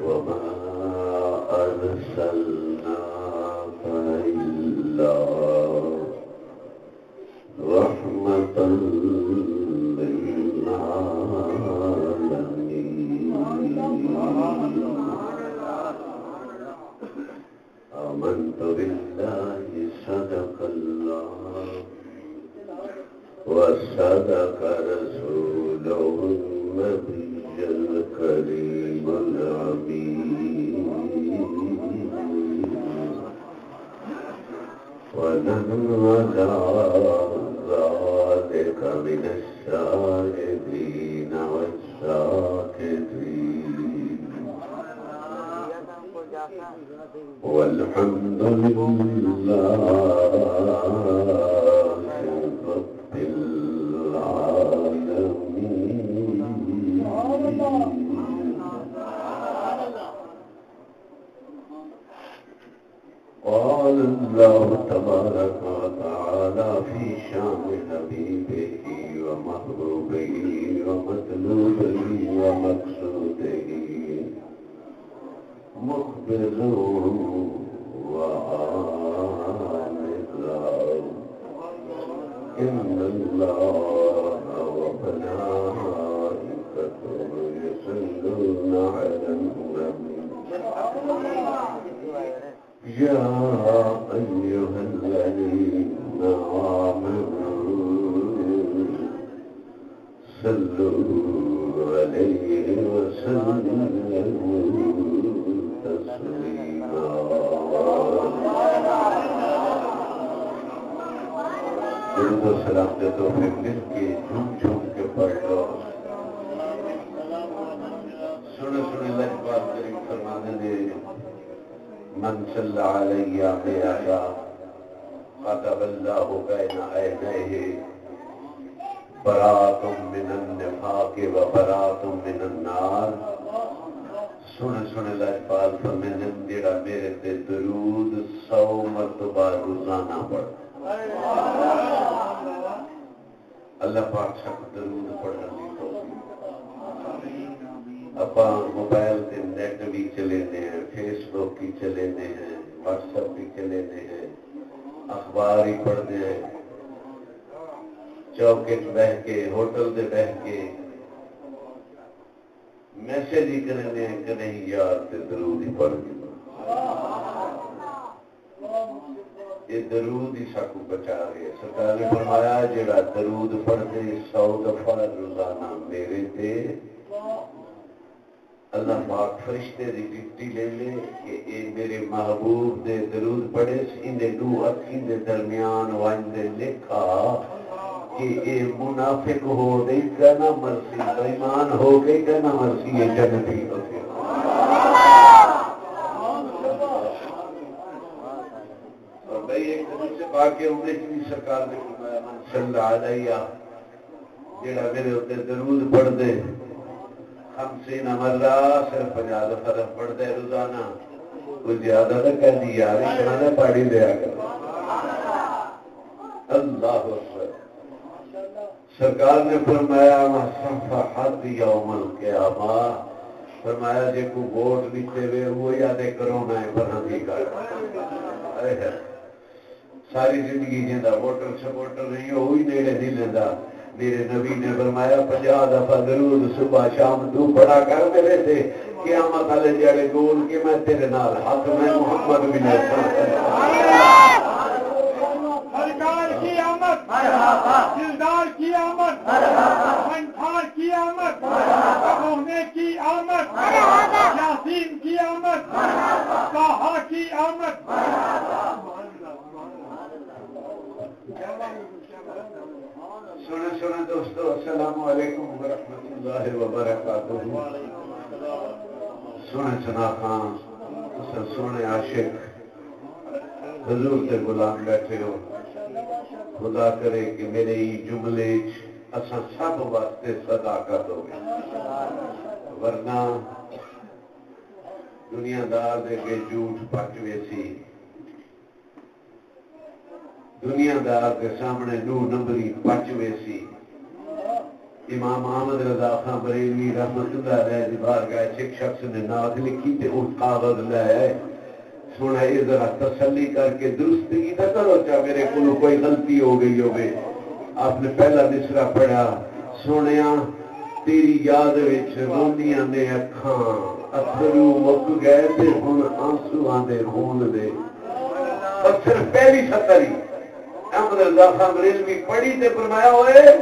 وما أرسلناك إلا رحمة للعالمين آمنت بالله صدق الله وصدق رسوله النبي الكريم الأمين ونحن على ذلك من الشاهدين والشاكرين والحمد لله رب العالمين قال الله تبارك وتعالى في شان حبيبه ومحبوبه ومطلوبه ومقصوده مخبرا وعاملا إن الله وملائكته يصلون على النبي يا أيها الذين آمنوا صلوا عليه وسلموا تسليما درود و سلام دے توفیق مل کے جھوم جھوم کے پڑھ لو سنے سنے لجبات کریم فرمانے دے من صلی علیہ بیعا قطب اللہ بین عینیہ برات من النفاق و برات من النار سنے سنے لجبات فرمانے دیڑا میرے تے درود 100 مرتبہ روزانہ پڑھ اللہ پاک سب درود پڑھنے کی توفیق اپا موبائل کے نیٹ بھی چلینے ہیں فیس بک کی چلینے ہیں واٹس ایپ بھی چلینے ہیں اخبار ہی پڑھنے ہیں چوکٹ بہ کے ہوٹل دے بہ کے میسج ہی کرنے ہیں کہ نہیں یار تے درود ہی پڑھ کے یہ درود ہی ساکو بچا رہے ہیں سرکار نے فرمایا جڑا درود پڑھتے 100 دفعہ روزانہ میرے تے اللہ پاک فرشتے دی ڈیوٹی لے لے کہ اے میرے محبوب دے درود پڑھے اندے دو اکھیں دے درمیان وائندے لکھا کہ اے منافق ہو گئی کہ نہ مرسی بےمان ہو گئی کہ نہ مرسی یہ جنتی ہو گئی اور بھئی ایک حدیث سے باقی عمرے کی سرکار نے فرمایا من صلی علیہ جڑا میرے ہوتے درود پڑھ دے 50 مرہ صرف 50 دفعہ پڑھ دے روزانہ کوئی زیادہ نہ کہہ دی یار اتنا نہ پڑھی دیا کر اللہ اکبر سرکار نے فرمایا صفحت یوم القیامہ فرمایا جے کو ووٹ لیتے ہوئے وہ یادے کرونا ہے پر ہم ہی کر ساری زندگی جیندہ ووٹر سپورٹر نہیں ہوئی نیڑے نہیں لیندہ میرے نبی نے فرمایا 50 دفعہ درود صبح شام تو پڑھا کر میرے تھے قیامت والے جڑے گول کہ میں تیرے نال حق میں محمد بن سرکار کی آمد دلدار کی آمد فنکار کی آمد روحنے کی آمد یاسین کی آمد طٰہٰ کی آمد سنے سنے دوستو السلام علیکم ورحمۃ اللہ وبرکاتہ سنے سنا خان سنے عاشق حضور تے غلام بیٹھے ہو خدا کرے کہ میرے ہی جملے اساں سب واسطے صداقت ہو گئی ورنہ دنیا دار دے کے جھوٹ پٹ ویسی دنیا دار کے سامنے نو نمبری پچ ویسی امام احمد رضا خان بریلوی رحمت اللہ علیہ دی بارگاہ ایک شخص نے نعت لکھی تے اس کاغذ لے آئے سونا یہ ذرا تسلی کر کے درستگی نہ کرو چاہ میرے کو کوئی غلطی ہو گئی ہوگی. آپ نے پہلا مصرع پڑھا سونیا تیری یاد وچ روندیاں نے اکھاں اتھرو مک گئے تے ہن آنسواں دے خون دے. اور صرف پہلی سطر ہی احمد رضا خان بریلوی پڑھی تے فرمایا ہوئے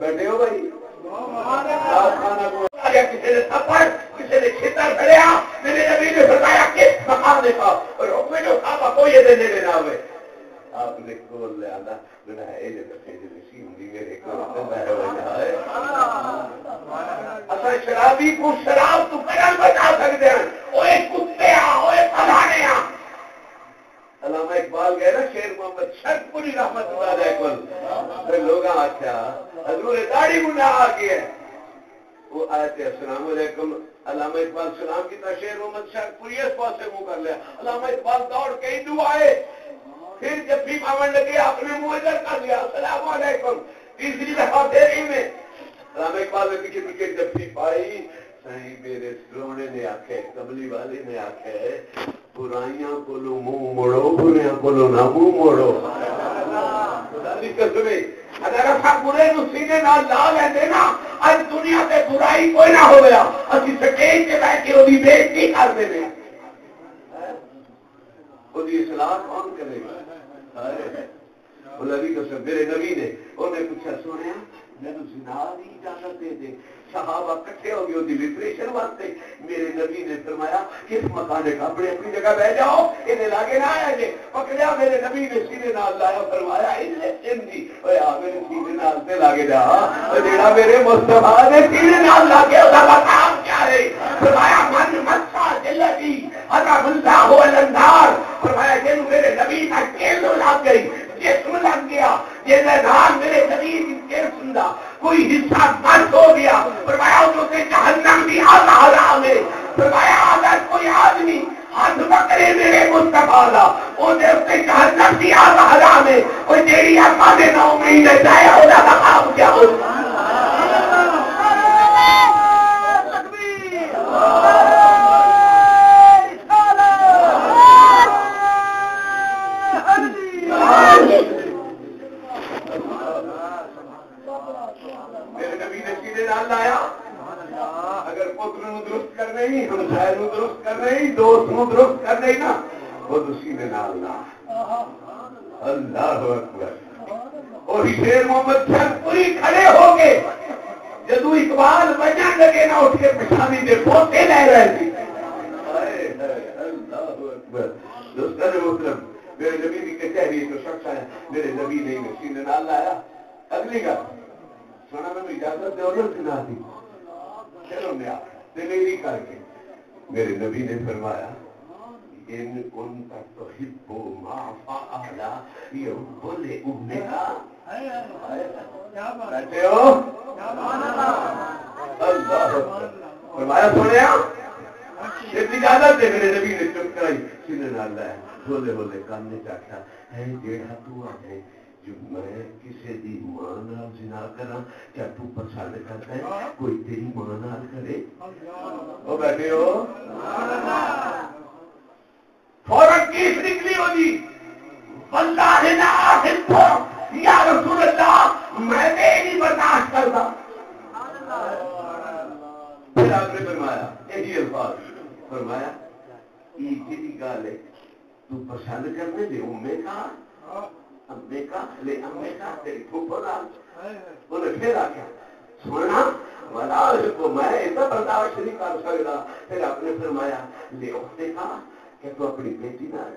بیٹھے ہو بھائی کسی نے تھپڑ کسی نے چھتر پھڑیا میرے نبی نے فرمایا کس مقام دیکھا اور حکم جو تھا کوئی یہ دینے لینا ہوئے. آپ نے کھول لیا تھا بنا ہے یہ کسی جو نسیم دی میرے کو ہے اصل شرابی کو شراب تو کرن بچا سکتے ہیں اوے کتے اوے پھلانے علامہ اقبال گئے نا شیر محمد شرک پوری رحمت اللہ علیہ کو لوگ آخیا حضور داڑھی منڈا آ گیا وہ آئے تھے السلام علیکم علامہ اقبال سلام کی طرح شیر محمد شرک پوری اس پاس سے منہ کر لیا. علامہ اقبال دوڑ کے ہندو آئے پھر جب بھی پاون لگے آپ نے منہ ادھر کر لیا السلام علیکم. تیسری دفعہ دیری میں علامہ اقبال نے پیچھے پیچھے جب بھی پائی صحیح میرے سرونے نے آکھے کملی والے نے آکھے برائیاں کو لو منہ موڑو بریاں کو لو نہ منہ موڑو. اگر اصا برے نو سینے نال لا لیندے نا اج دنیا تے برائی کوئی نہ ہو گیا اسی سٹیج تے بیٹھ کے اودی بےزتی کر دینے اودی اصلاح کون کرے گا. نبی کو میرے نبی نے انہیں پوچھا سنیا میں تو زنا دی اجازت دے دے صحابہ کٹھے ہو گئے ہوتی ریفریشن واسطے. میرے نبی نے فرمایا کس مکان کا اپنی اپنی جگہ بہ جاؤ انہیں لاگے نہ آیا جے پکڑیا. میرے نبی نے سینے نال لایا فرمایا میرے سینے نال سے لاگے جا جیڑا میرے مصطفیٰ نے سینے نال لاگے اس کا مقام کیا ہے فرمایا من مسا جلدی عذاب اللہ النار. فرمایا جن میرے نبی کا کیل لگ گئی جسم لگ گیا یہ نال میرے نبی کی کیل سندا کوئی حصہ بند ہو گیا فرمایا اس سے جہنم بھی آدھا حرام ہے. فرمایا اگر کوئی آدمی ہاتھ پکڑے میرے مصطفیٰ دا اودے تے جہنم بھی آدھا حرام ہے. او جیڑی اپا دے 9 مہینے جائے او دا مقام کیا ہو. میرے نبی نے سیدھے نال لایا اگر پتر نو درست کرنے ہی ہمسائے نو درست کرنے ہی دوست نو درست کرنے ہی نا وہ سیدھے نال لا. اللہ اکبر. اور شیر محمد شرک پوری کھڑے ہو کے جدو اقبال بجن لگے نا اٹھ کے پچھانی دے پوتے لے رہے تھے. اللہ اکبر. دوستان محترم میرے نبی کی کچہری جو شخص ہے میرے نبی نے سیدھے نال لایا. اگلی گل سونا میں اجازت دے اور سنا دی چلو میں دلیری کر کے میرے نبی نے فرمایا ان کنت تحب ما فعل يحب لامك. کہتے ہو اللہ فرمایا سنیا اجازت دے. میرے نبی نے چپ کرائی سینے نال لایا بولے بولے کان نے چاہتا ہے جیڑا تو آئے جو میں کسی دی ماں نال زنا کراں کیا تو پسند کرتا ہے کوئی تیری ماں نال کرے. وہ بیٹھے ہو فوراً کیس نکلی ہو جی واللہ لا احب یا رسول اللہ میں نہیں برداشت کرتا. پھر آپ نے فرمایا یہی الفاظ فرمایا یہ جی گل ہے تو پسند کرنے دے امے کا امے کا لے امے کا تیری پھوپھو نال. انہیں پھر آخیا سننا والا کو میں اتنا برداشت نہیں کر سکتا. پھر آپ نے فرمایا لے اختے کا کہ تو اپنی بیٹی نال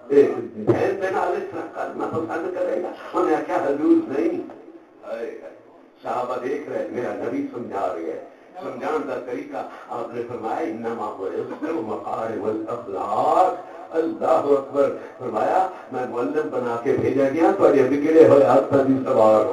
بہن دے نال اس طرح کرنا پسند کرے گا. انہیں آخیا حضور نہیں. صحابہ دیکھ رہے میرا نبی سمجھا رہے ہیں سمجھان کا طریقہ. آپ نے فرمایا انما بعثت مقارب الاخلاق. اللہ اکبر. فرمایا میں معلم بنا کے بھیجا گیا تو یہ بگڑے ہوئے ہاتھ بھی سوار.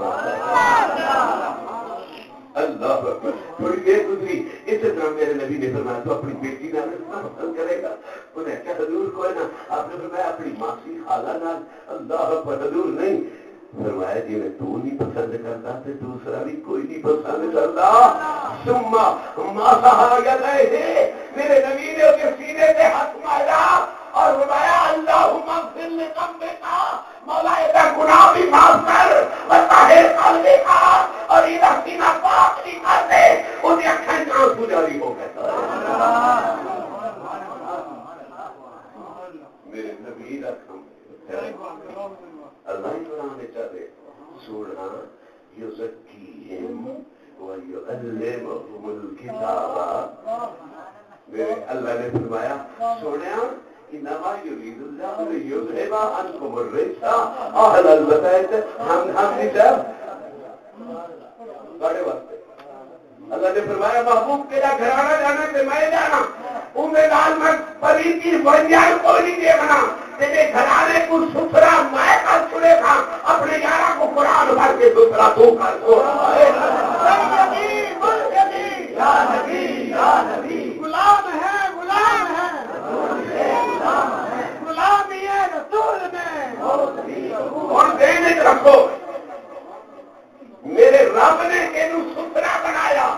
اللہ اکبر. تھوڑی دیر گزری اسی طرح میرے نبی نے فرمایا تو اپنی بیٹی نال اتنا پسند کرے گا. انہیں کیا حضور کو ہے نا آپ نے فرمایا اپنی ماسی خالہ نال. اللہ اکبر. حضور نہیں فرمایا جی میں تو نہیں پسند کرتا تو دوسرا بھی کوئی نہیں پسند کرتا. ثم مسح یدیہ، میرے نبی نے اس کے سینے پہ ہاتھ مارا اور فرمایا اللہم اغفر لذنبک، مولا کا گناہ بھی معاف کر، وطہر قلبک، اور یہ سینہ پاک نہیں کر دے. اس کی آنکھیں سے آنسو جاری ہو گئے. میرے نبی رکھم اللہ ہی قرآن میں چاہتے سونا یزکیہم ویعلمہم الکتاب. میرے اللہ نے فرمایا سونا انما یرید اللہ لیذہب عنکم الرجس اہل البیت. ہم نہیں صاحب بڑے واسطے اللہ نے فرمایا محبوب تیرا گھرانہ جانا تے میں جانا، انہیں لال میں پری کی بنیاد کوئی نہیں دیکھنا. تیرے گھرانے کو ستھرا میں کر چھڑے تھا، اپنے یارہ کو قرآن بھر کے ستھرا تو کر دو. غلام ہے غلام ہے غلام یہ رسول میں اور دینے رکھو. میرے رب نے تینوں ستھرا بنایا،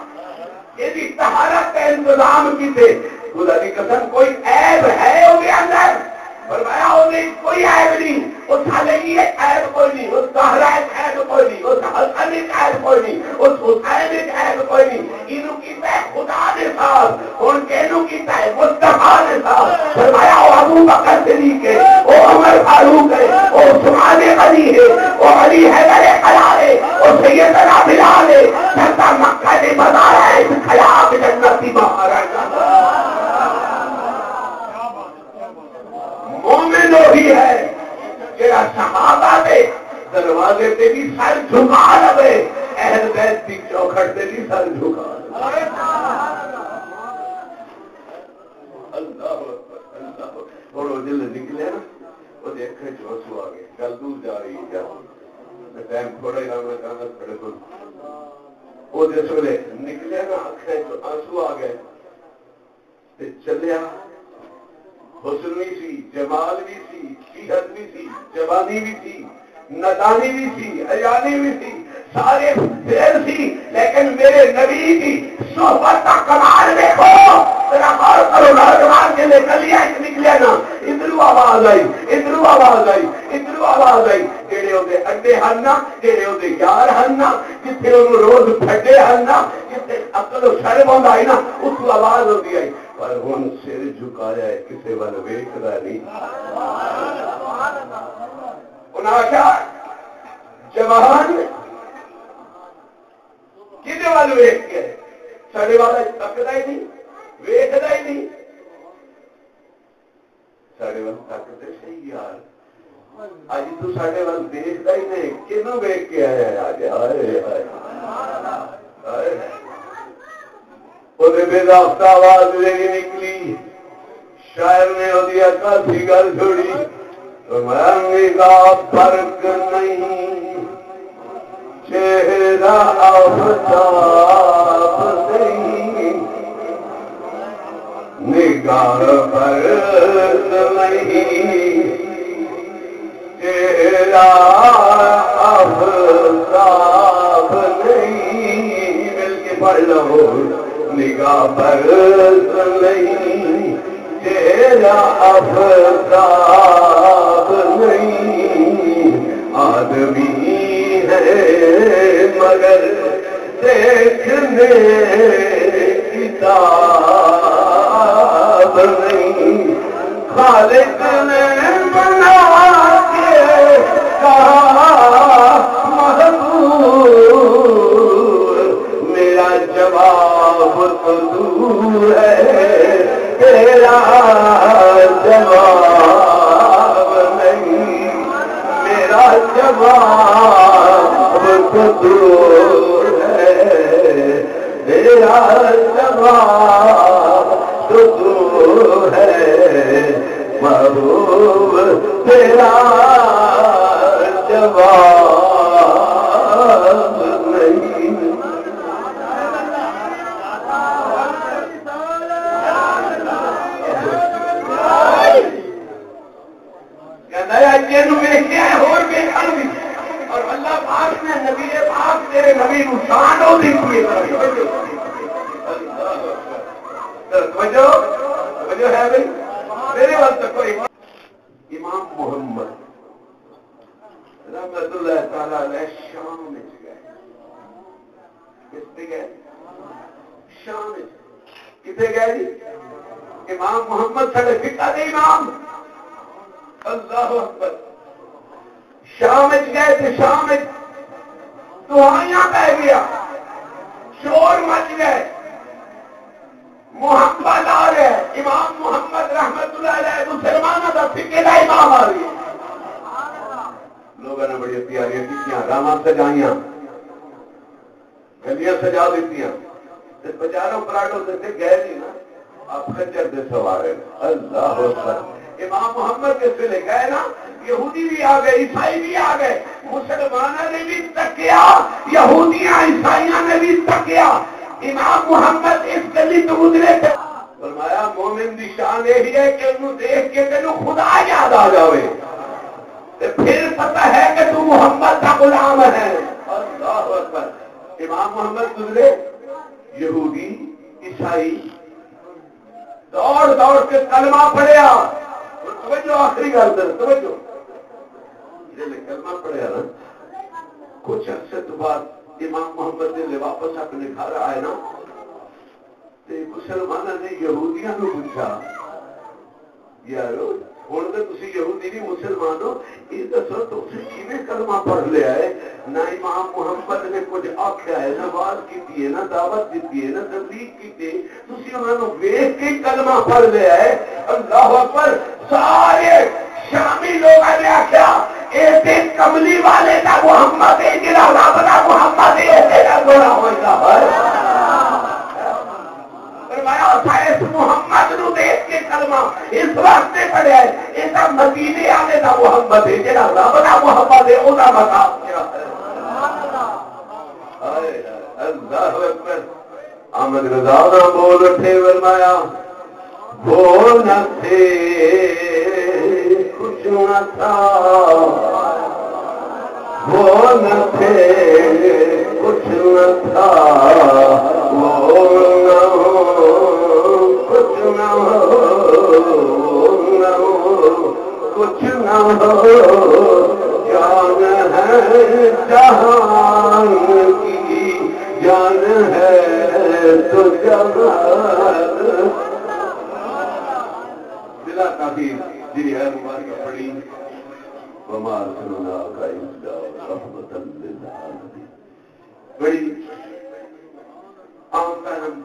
یہ طہارت کا انتظام کیتے. خدا کی قسم کوئی عیب ہے وہ کے اندر؟ فرمایا انہیں کوئی عیب نہیں. اس حلیہ عیب کوئی نہیں، اس طہرہ عیب کوئی نہیں، اس حسن عیب کوئی نہیں، اس حسین عیب کوئی نہیں. انہوں کی تے خدا نے صاحب، ان کے انہوں کی تے مصطفیٰ نے صاحب. فرمایا وہ ابو بکر صدیق ہے، وہ عمر فاروق ہے، وہ عثمان غنی ہے، وہ علی حیدر حلال ہے، وہ سیدنا بلال ہے. سرتا مکہ کے بازار ہے خیاب جنتی باہر ہے. مومن وہی ہے جڑا صحابہ دے دروازے تے بھی سر جھکا لے، اہل بیت کی چوکھٹ تے بھی سر جھکا لے. اللہ اللہ تھوڑا دل نکلے نا وہ دیکھے جو آنسو آ گئے. گل دور جا رہی ہے ٹائم تھوڑا ہی رہنا چاہتا کھڑے کو وہ جس ویلے نکلے نا آنکھیں جو آنسو آ گئے چلیا. حسن بھی سی، جمال بھی سی، صحت بھی سی، جوانی بھی سی، ندانی بھی سی، عیانی بھی سی، سارے پھر سی، لیکن میرے نبی کی صحبت کا کمال دیکھو. میرا غور کرو نوجوان کے لے گلیا نکلے نا ادھرو آواز آئی، ادھرو آواز آئی، ادھرو آواز آئی. جہے وہ اڈے ہن نا، جہے وہ یار ہن نا، جتنے انہوں روز پھڈے ہن نا، جتنے عقل و شرم آئی نا اس آواز ہوتی آئی. پر ہوں سر جھکایا ہے کسی ول ویکھدا نہیں. انہاں آخیا جوان کدے ول ویکھ کے ساڈے والا تکدا ہی نہیں، ویکھدا ہی نہیں. ساڈے ول تکدے صحیح یار، اج تو ساڈے ول دیکھدا ہی نہیں. کینوں ویکھ کے آیا اج؟ ہائے ہائے وہ بے ضابطہ آواز میری نکلی. شاعر نے وہ کافی گل چھوڑی. مرنے کا فرق نہیں، چہرہ آفتاب نہیں، نگاہ فرق نہیں، چہرہ آفتاب نہیں. مل کے پڑھ لو. نگاہ برس نہیں، چہرہ آفتاب نہیں. آدمی ہے مگر دیکھنے کتاب نہیں. خالق نے بنا کے کہا محبوب، میرا جواب تو دور ہے، تیرا جواب نہیں. میرا جواب تو دور ہے، تیرا جواب تو دور ہے. محبوب تیرا جواب نہیں. اور توجہ ہے بھائی میرے وقت کوئی امام محمد رحمت اللہ تعالی علیہ شام میں گئے. کس پہ گئے؟ شام میں. کتنے گئے جی؟ امام محمد سڑے فقہ دے امام. اللہ اکبر. شام گئے تھے. شام دعائیاں بہ گیا, شور مچ گئے, محمد آ رہے. امام محمد رحمت اللہ علیہ مسلمانوں کا فقہ کا امام آ رہی ہے. لوگوں نے بڑی پیاریاں کی راما سجائیاں, گلیاں سجا دیتی, بازاروں پراٹوں سے گئے نہیں نا, آپ خچر دے سوارے. اللہ اکبر. امام محمد کے سلے گئے نا, یہودی بھی آ گئے, عیسائی بھی آ گئے, مسلمانوں نے بھی تکیا, یہودیاں عیسائیوں نے بھی تکیا. امام محمد اس گلی تو گزرے تھے. فرمایا مومن دی شان یہی ہے کہ انہوں دیکھ کے تینوں خدا یاد آ جاوے, پھر پتہ ہے کہ تو محمد کا غلام ہے. اللہ اکبر. امام محمد گزرے, یہودی عیسائی دوڑ دوڑ کے کلمہ پڑھیا. توجہ آخری گل در توجہ, کلمہ پڑھیا نا, کچھ عرصے تو بعد امام محمد نے واپس اپنے گھر آئے نا, مسلمانوں نے یہودیاں کو پوچھا یار ہوں تو تھی یہودی نہیں مسلمان ہو, یہ دسو تھی کیویں کلمہ پڑھ لیا ہے؟ نہ امام محمد نے کچھ آخیا ہے, نہ بات کی ہے, نہ دعوت دیتی ہے, نہ تبلیغ کی, تھی انہوں نے ویخ کے کلمہ پڑھ لیا ہے. اللہ اکبر. سارے شامی لوگوں نے آخیا ایسے کملی والے کا محمد ہے, جہاں رب کا محمد ہے گوڑا ہوگا. اس محمد نو دیکھ کے کلمہ اس واسطے پڑھیا ہے, ایسا مدینے والے کا محمد ہے, جہاں رب کا محمد ہے وہ مقام کیا ہے. اللہ اکبر. احمد رضا نہ بول اٹھے, فرمایا بول نہ تھے کچھ نہ تھا, وہ نہ تھے کچھ نہ تھا, وہ نہ ہو کچھ نہ ہو, نہ ہو کچھ نہ ہو, جان ہے جہان کی, جان ہے تو جہان. بلا کافی جی ہے مبارک پڑی بمار سننا کا رحمت للعالمین. بڑی عام کام,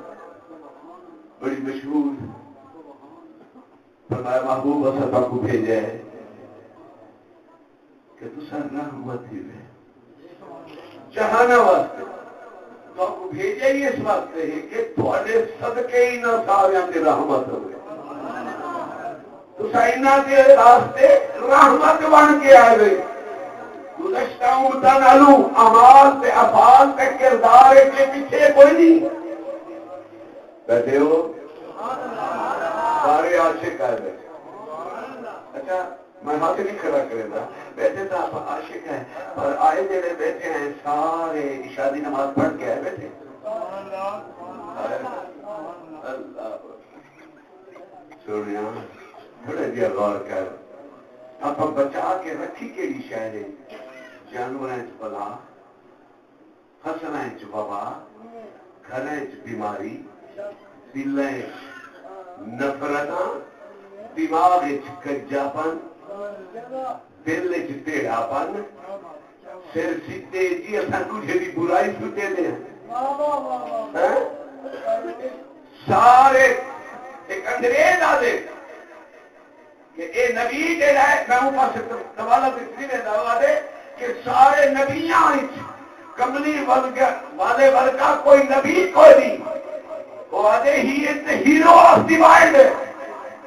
بڑی مشہور. فرمایا محبوب اصفا کو بھیجا ہے کہ تسا رحمت ہی ہے چاہنا واسطے, تو آپ کو بھیجا ہی اس واسطے ہے کہ تھوڑے صدقے ہی نہ سارے کی رحمت ہوئے. تسا کے راستے رحمت بن کے آئے گئے. گزشتہ امتہ نالو امال تے افعال تے کردار کے پیچھے کوئی نہیں بیٹھے ہو, سارے عاشق آئے بیٹھے. اچھا میں ہاتھ نہیں کھڑا کرے گا, بیٹھے تو آپ عاشق ہیں, پر آئے جڑے بیٹھے ہیں سارے عشاء دی نماز پڑھ کے آئے بیٹھے. اللہ سوڑیا بڑے دیا غور کر, آپ بچا کے رکھی کیڑی شہر ہے؟ جانوریں بلا, فصلیں وبا, گھریں بیماری, دلیں نفرت, دماغ کجاپن, دل ٹیڑھاپن, سر سیدھے جی اصل تجھے بھی برائی سوچے دے. سارے ایک انگریز آدھے کہ اے نبی جہاں ہے, میں اوپر سے دوالت اتنی نے دعویٰ دے کہ سارے نبیاں کملی والے ورگا کوئی نبی کوئی نہیں. وہ آدھے ہی ہیرو آف دی ورلڈ,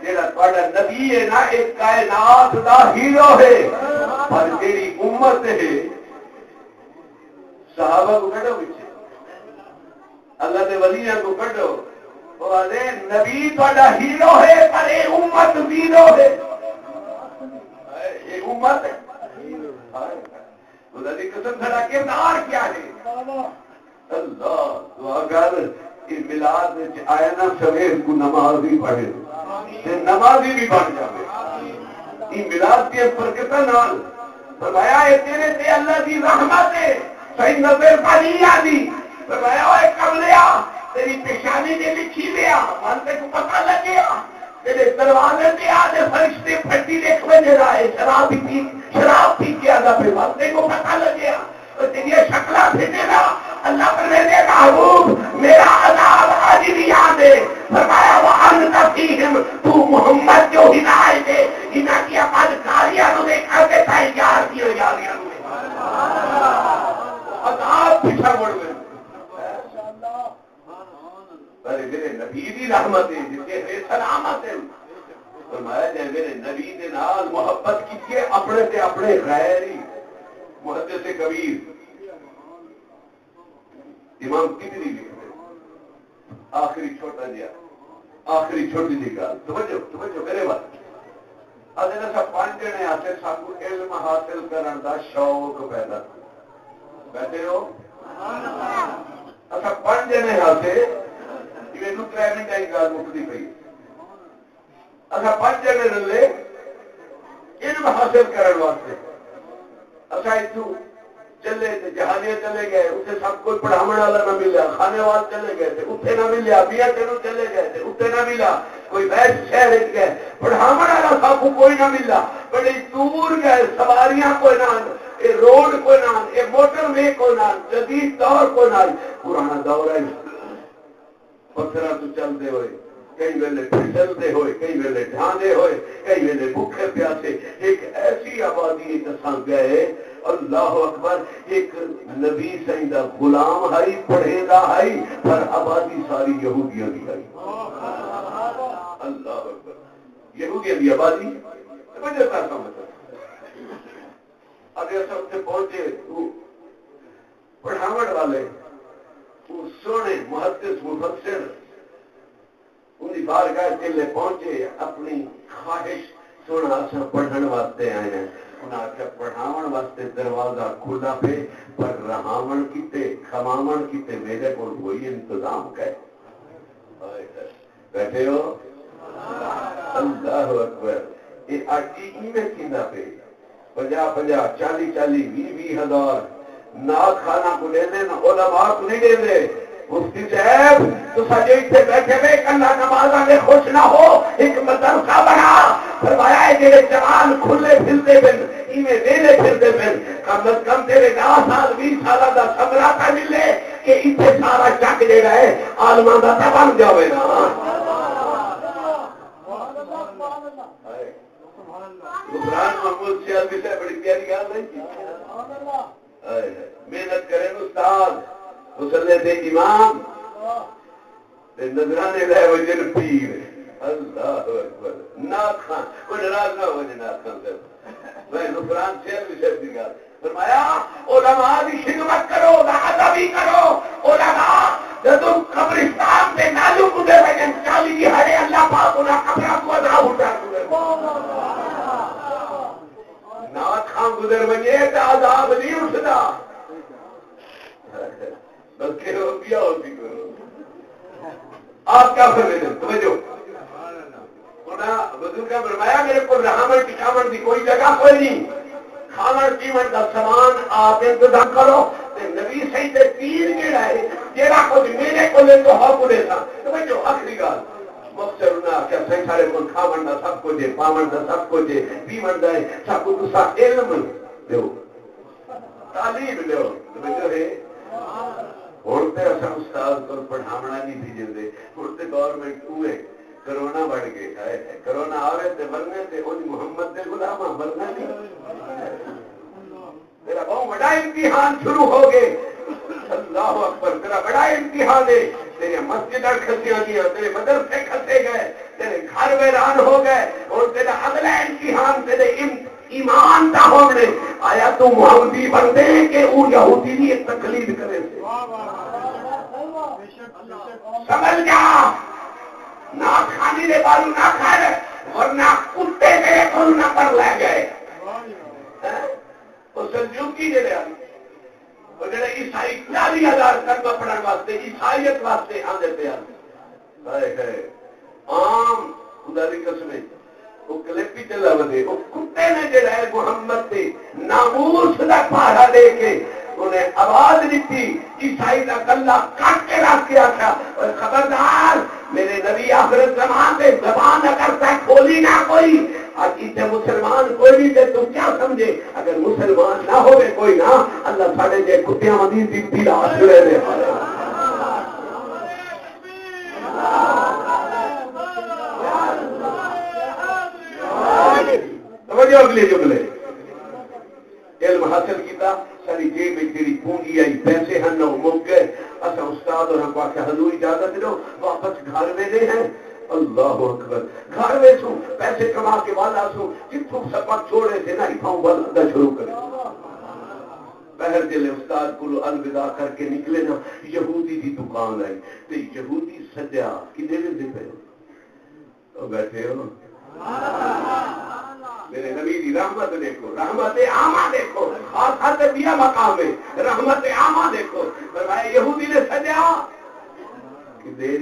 جہاں تھوڑا نبی ہے نا ایک کائنات دا ہیرو ہے, پر جیڑی امت ہے صحابہ کو کڈو پیچھے, اللہ دے ولیاں کو کڈو, وہ آدھے نبی تھوڑا ہیرو ہے پر یہ امت زیرو ہے. یہ امت ہے خدا دی قسم, تھوڑا کردار کیا ہے؟ اللہ دعا کر ملاد آیا نا سویر کو نماز بھی پڑھے نمازی بھی بن جائے یہ ملاد کی برکت نال فرمایا ہے تیرے تے اللہ دی رحمت ہے صحیح نظر پانی آدھی فرمایا ہے کملیا تیری پیشانی نے لکھی لیا مانتے کو پتہ لگ گیا تیرے دروازے سے آدھے فرشتے پھٹی دیکھ بجے رہے شراب پی کے آدھا پہ مانتے کو پتہ لگ گیا تو تیری شکلہ پھٹے گا اللہ پر میرے محبوب میرا عذاب آج بھی یاد ہے فرمایا وَأَنْتَ فِيهِمْ تو محمد جو ہدایت ہے انہاں کی اپاد کاریاں نو دیکھا کے تھا یار کیوں یاریاں نو عذاب پیچھا مڑ گئے پہلے میرے نبی دی رحمت ہے جس کے سلامت ہے فرمایا جائے میرے نبی دے نال محبت کی اپنے سے اپنے غیر ہی محدث کبیر امام کتنی لکھتے آخری چھوٹا دیا آخری چھوٹی جی گل توجہ میرے بات اگر ایسا پانچ جنے آتے سب کو علم حاصل کرنے کا شوق پیدا بیٹھے ہو ایسا پانچ جنے آتے یہ تر منٹ کی گل مکتی پی ایسا پانچ جنے رلے علم حاصل کرنے واسطے اچھا اتو چلے جہازیاں چلے گئے اسے سب کوئی پڑھاونے والا نہ ملا کھانے والے چلے گئے تھے اتنے نہ ملیا بیا تینوں چلے گئے تھے اتنے نہ ملا کوئی ویس شہر گئے پڑھاونے والا سب کو کوئی نہ ملا بڑی دور گئے سواریاں کوئی نہ یہ روڈ کوئی نہ یہ موٹر وے کوئی نہ جدید دور کوئی نہ پرانا دور ہے پتھر تو چلتے ہوئے کئی ویلے پھسلتے ہوئے کئی ویلے ڈھاندے ہوئے کئی ویلے بھوکے پیاسے ایک ایسی آبادی دساں گئے اللہ اکبر ایک نبی سیدہ غلام ہائی پڑھے گا ہائی پر آبادی ساری یہودیوں کی آئی اللہ اکبر یہودیوں کی آبادی مجھے کیا سمجھتا اگر سب سے پہنچے پڑھاوڑ والے وہ سونے محدث مفسر انہی بارگاہ چلے پہنچے اپنی خواہش سونا اسا پڑھن واسطے آئے ہیں انہاں آخیا پڑھاون واسطے دروازہ کھلا پہ پر رہاون کیتے کھماون کیتے میرے کو وہی انتظام کہے بیٹھے ہو اللہ اکبر یہ آٹی میں کیندا پہ 50 40 ہزار نہ کھانا کو لے دیں علماء کو نہیں دے دے مفتی صاحب تو سجے اتنے بیٹھے ہوئے کلا نمازاں میں خوش نہ ہو ایک مدرسہ بنا فرمایا ہے جڑے جوان کھلے پھرتے بن ایویں ویلے پھرتے بن کم از کم تیرے 10 سال 20 سال دا سمرا تا ملے کہ اتنے سارا چک جڑا ہے عالماں دا تا بن جاوے نا قرآن محمود سیالوی سے بڑی پیاری گل ہے محنت کریں استاد مسلے دے امام نظرانے لے وجن پیر اللہ اکبر نات خان کوئی ناراض نہ ہو جائے نات خان صاحب میں نفران سیالوی صاحب کی گل فرمایا علماء کی خدمت کرو ادبی کرو علماء جب قبرستان سے نالو کدے وجن 40 ہڑے اللہ پاک انہاں قبرہ کو عذاب اٹھا نات خان گزر بنے تو عذاب نہیں اٹھتا بلکہ وہ کیا ہوتی کرو آپ کیا فرمائے دیں توجہ بزرگ کا فرمایا میرے کو رہامن ٹکامن کی کوئی جگہ کوئی نہیں کھاون پیون کا سامان آپ انتظام کرو نبی صحیح تے پیر کیڑا ہے جیڑا کچھ میرے کو لے تو ہو کو دے سا توجہ آخری گل مقصد نہ کہ صحیح سارے کو کھاون دا سب کچھ ہے پاون دا سب کچھ ہے پیون دا سب کچھ تسا علم دیو تعلیم دیو توجہ ہے ہوں تو اصل استاد کو پڑھاونا نہیں تھی جلدے ہوں تو گورنمنٹ ہوئے کرونا بڑھ گئے کرونا آوے تے مرنے تے انہی محمد دے غلامہ مرنا نہیں تیرا بہت بڑا امتحان شروع ہو گئے اللہ اکبر تیرا بڑا امتحان ہے تیرے مسجد کھسیاں گیا تیرے مدرسے کھسے گئے تیرے گھر ویران ہو گئے اور تیرا اگلا امتحان تیرے ایمان دا ہونے آیا تو محمدی بن دے کہ او یہودی دی ایک تقلید کرے سے سمجھ جا نہ کھانی دے بالو نہ کھائے ورنہ کتے میرے کو نہ کر لے گئے وہ سلجوکی جڑے وہ جڑے عیسائی 40,000 کلمہ پڑھن واسطے عیسائیت واسطے آندے پے ہے عام خدا دی قسم ہے وہ کلیپی چلا ودے وہ کتے نے جڑا ہے محمد تے ناموس دا پہاڑا دے کے انہیں آواز دیتی عیسائی کا گلا کٹ کے رکھ کے آخیا اور خبردار میرے نبی آخر زمان دے زبان اگر تے کھولی نہ کوئی اتنے مسلمان کوئی نہیں دے تم کیا سمجھے اگر مسلمان نہ ہوئے کوئی نہ اللہ ساڑھے جے کتیاں مدین دی دلا چھڑے دے توجہ اگلے جملے علم حاصل کیتا ساری جیب میں تیری پونجی آئی پیسے ہیں نہ مک گئے اسا استاد اور ہم کو آخیا حضور اجازت دو واپس گھر میں لے ہیں اللہ اکبر گھر میں سو پیسے کما کے والا سو جتوں سبق چھوڑے تھے نہ ہی والا شروع کرے پہر جلے استاد کو الوداع کر کے نکلے نا یہودی کی دکان آئی تو یہودی سجا کدے دے پہ تو بیٹھے ہو میرے نبی دی رحمت دیکھو رحمت عامہ دیکھو خاص دیا مقام ہے رحمت عامہ دیکھو فرمایا یہودی نے سجا کہ دے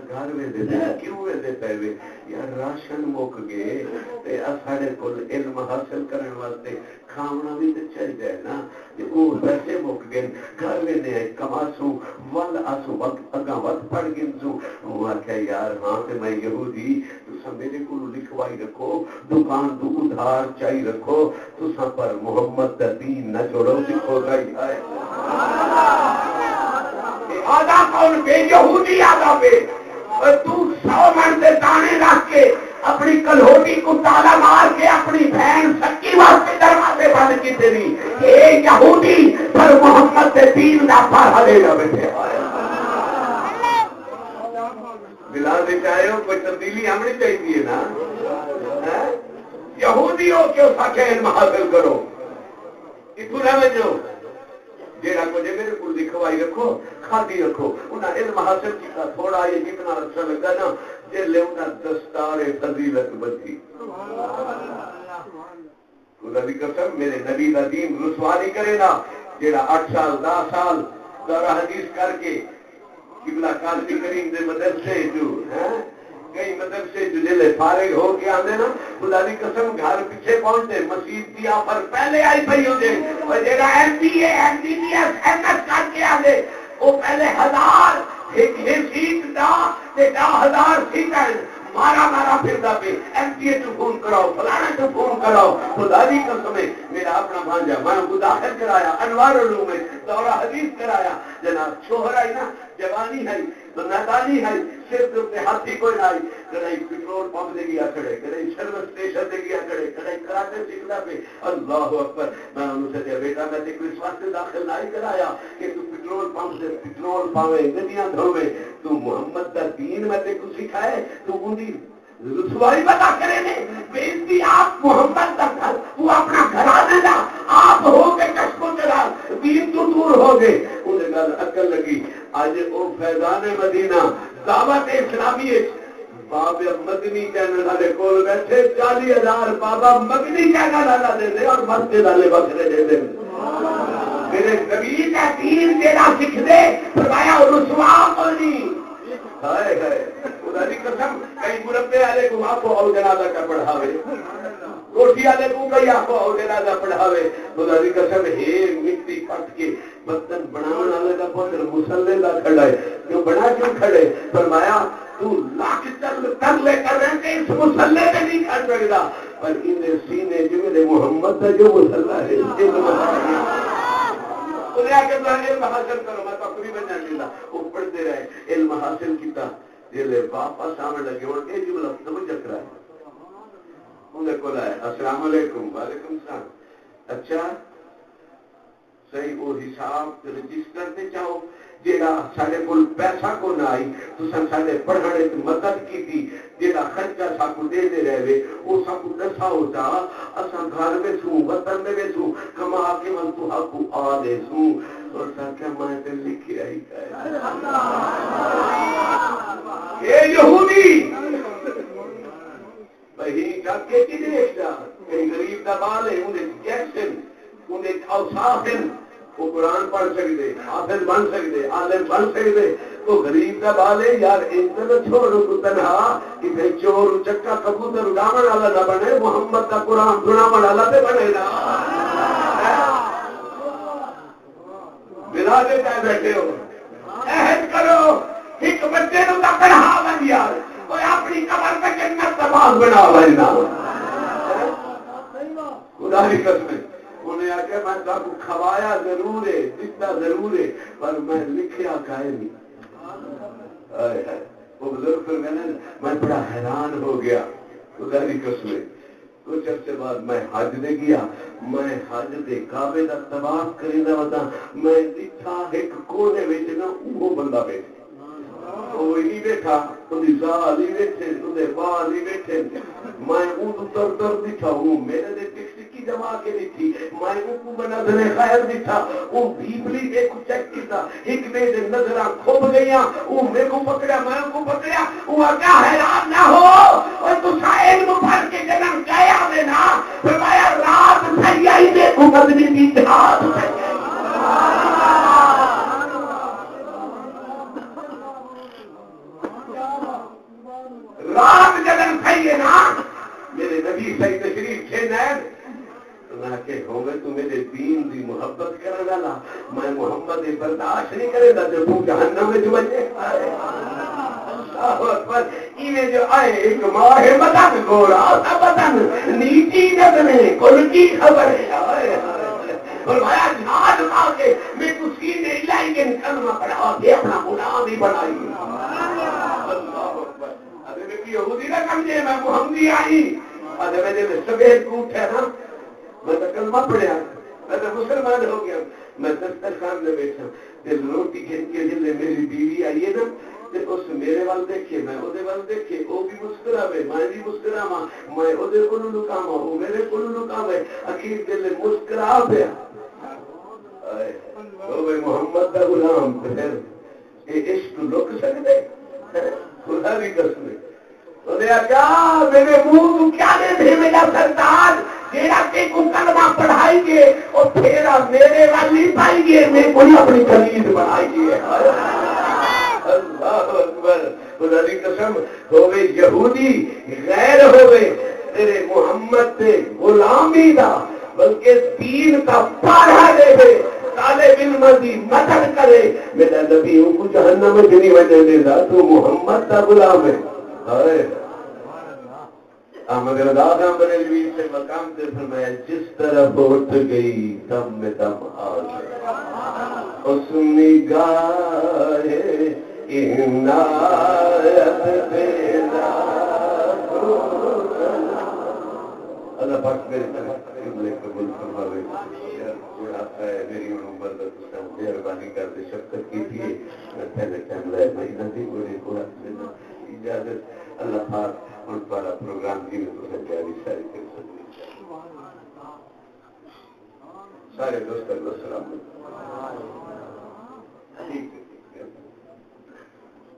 گھر میں دے دے کیوں دے پہلے یار راشن مک گئے تے اساڑے کول علم حاصل کرنے واسطے کھانا بھی تے چاہیے نا وہ پیسے مک گئے گھر میں نے کماسو ول آسو وقت اگاں وقت پڑ گئے سو وہ آخیا یار ہاں تے میں یہودی تساں میرے کو لکھوائی رکھو دکان تو ادھار چاہی رکھو تساں پر محمد دا دین نہ چھوڑو لکھو گئی ہے آدھا کون پہ یہودی آدھا پہ تو 100 من سے دانے رکھ کے اپنی کلہوٹی کو تالا مار کے اپنی بہن سکی واسطے دروازے بند کی تیری اے یہودی پر محمد سے دین دا پارا دے گا بیٹھے بلا دے چاہے ہو کوئی تبدیلی ہمیں چاہیے نا یہودی ہو کہ اس کا علم حاصل کرو اتو نہ جو جیڑا کو جے میرے کو لکھوائی رکھو کھادی رکھو انہاں علم حاصل کیتا تھوڑا یہ جتنا اچھا لگا نا جے لے انہاں دستار فضیلت بچی خدا دی قسم میرے نبی دا دین رسوا نہیں کرے نا جیڑا 8 سال 10 سال دورہ حدیث کر کے قبلہ قاسمی کریم دے مدرسے جو کئی مدرسے جو جلے فارغ ہو کے آنے نا خدا دی قسم گھر پیچھے پہنچتے مسجد دیا پر پہلے آئی پئی ہو جائے اور جیڑا M B A M B B S M S کر کے آنے وہ پہلے 1000 ایک سیٹ دا 10,000 سیٹیں مارا پھردا پہ ایم پی اے تو فون کراؤ فلانا تو فون کراؤ خدا دی قسم میرا اپنا بھانجا میں کو داخل کرایا انوار علوم میں دورہ حدیث کرایا جناب شوہر آئی نا جوانی ہے نادانی ہے صرف اپنے ہاتھی کوئی نہ آئی کڑائی پیٹرول پمپ دے گیا کھڑے کڑائی سروس اسٹیشن دے گیا کھڑے کڑائی کراتے سیکھنا پہ اللہ اکبر میں انہوں سے دیا بیٹا میں تے کوئی واسطے داخل نہیں کرایا کہ تو پیٹرول پمپ سے پیٹرول پاوے گڈیاں دھوے تو محمد دا دین میں تے کو سکھائے تو اندی رسوائی بتا کرے نے بےزتی آپ محمد دا گھر تو اپنا گھرانے دا آپ ہو کے کشکو چلا دین تو دور ہو گئے انہیں گل عقل لگی آج او فیضان مدینہ دعوت اسلامی باب مدنی چینل والے کول بیٹھے 40,000 بابا مدنی چینل والا دے دے اور مسجد والے بکرے دے دے میرے نبی کا دین تیرا سکھ دے فرمایا رسوا کو نہیں ہائے ہائے خدا دی قسم کئی مربے والے کو آپو او جنازہ کا پڑھاوے روٹی والے کو کئی آپو او جنازہ پڑھاوے خدا دی قسم ہے مٹی پٹ کے برتن بنانے والے کا پتر مسلے کا کھڑا ہے کیوں بنا کیوں کھڑے فرمایا تو لاکھ تر لے کر رہے کہ اس مسلے پہ نہیں کھڑ سکتا پر ان سینے جو میرے محمد کا جو مسلح ہے انہیں آگے علم حاصل کرو میں تقریباً جان لیتا وہ پڑھتے رہے علم حاصل کیتا جلے واپس آنے لگے اور یہ جملہ توجہ کرائے انہیں کو لائے السلام علیکم وعلیکم السلام اچھا صحیح وہ حساب رجسٹر تے چاہو جیڑا ساڑے کول پیسہ کو نہ آئی تو ساڑے پڑھنے کی مدد کی تھی جیڑا خرچہ ساکو دے دے رہے وہ ساکو دسا ہوتا اسا گھر میں سوں وطن میں سوں کما کے من تو حقو آ دے سوں اور ساکہ میں تے لکھی آئی کہے اے یہودی بہی جاکے کی دیکھ جا کئی غریب دا بال ہے انہیں جیکسن انہیں اوصاف ہیں وہ قرآن پڑھ سکتے، حافظ بن سکتے، عالم بن سکتے، تو غریب کا بال ہے یار انٹرنیٹ چھوڑو تو تنہا کہ چور چکا کبوتر اڑاون والا نہ بنے، محمد کا قرآن سناون والا تے بنے نا۔ بلا کے کہہ بیٹھے ہو عہد کرو ایک بچے نو کا پڑھا بن یار کوئی اپنی قبر پہ جنت کا باغ بنا بننا۔ خدا کی قسم انہیں آخیا میں سب کھوایا ضرور ہے دتا ضرور ہے پر میں لکھیا کائے نہیں۔ وہ بزرگ پھر میں بڑا حیران ہو گیا خدا کی قسم۔ کچھ عرصے بعد میں حج دے گیا، میں حج دے کعبے دا طواف کریندا وتا میں دیکھا ایک کونے وچ نا وہ بندہ بیٹھا، وہ ہی بیٹھا، اودی زال ہی بیٹھے، اودے بال ہی بیٹھے، میں اون تر تر دکھا ہوں میرے دے ٹکٹی جما کے دیکھی، میں کو نظر خیر دکھا، وہ ڈیپلی ایک چیک کیتا، ایک دے دے نظراں کھب گئیاں، وہ میرے کو پکڑا میں کو پکڑا، وہ کیا حیران نہ ہو اور تو شاید نو پھڑ کے جنم گیا میں نا فرمایا رات سیائی دے کو بدنی دی جہاد رات جگن کھائیے نا میرے نبی صحیح تشریف تھے نین نہ کہ ہوئے تو میرے دین دی محبت کرنے والا میں محمد برداشت نہیں کرے گا جب تو جہنم میں جو بچے اللہ اکبر انہیں جو آئے ایک ماہ بدن گورا سا بدن نیچی جگنے کل کی خبر ہے فرمایا جھاڑ اٹھا کے میں تو سینے ہلائیں گے کلمہ پڑھا کے اپنا غلام ہی بنائی اللہ اکبر یہودی نہ سمجھے میں محمدی آئی ادھے میں جب سبیر کوٹ ہے نا میں تو کلمہ پڑھیا میں تو مسلمان ہو گیا میں دسترخوان میں بیٹھا دل روٹی کھین کے جلے میری بیوی آئی ہے نا اس میرے وال دیکھے میں او دے وال دیکھے او بھی مسکرا میں بھی مسکرا میں او دے کو لکاما او میرے کو لکاما اخیر دل مسکرا پیا او بھائی محمد دا غلام پھر یہ عشق لک سکتے خدا بھی قسم کیا میرے منہ تو کیا دے دے میرا سردار تیرا کے کو کلمہ پڑھائی گے اور تیرا میرے والی پائی گے میں کوئی اپنی خلید بنائی گے اللہ اکبر خدا کی قسم ہوئے یہودی غیر ہوئے تیرے محمد سے غلامی دا بلکہ دین کا پارا دے دے طالب علم دی مدد کرے میرا نبی ان کو جہنم میں نہیں وجہ دے دا تو محمد کا غلام ہے احمد رضا خان بریلوی سے مقام سے فرمایا جس طرف اٹھ گئی دم میں دم آ گیا اس نگاہ عنایت پیدا اللہ پاک میرے قبول فرماوے میری عمر مہربانی کر دے شفقت کی تھی میں پہلے ٹائم لائے مہینہ دی بڑی اجازت اللہ پاک ان پارا پروگرام کی میں تو تیاری ساری کر سکتی سارے دوستوں کو سلام ٹھیک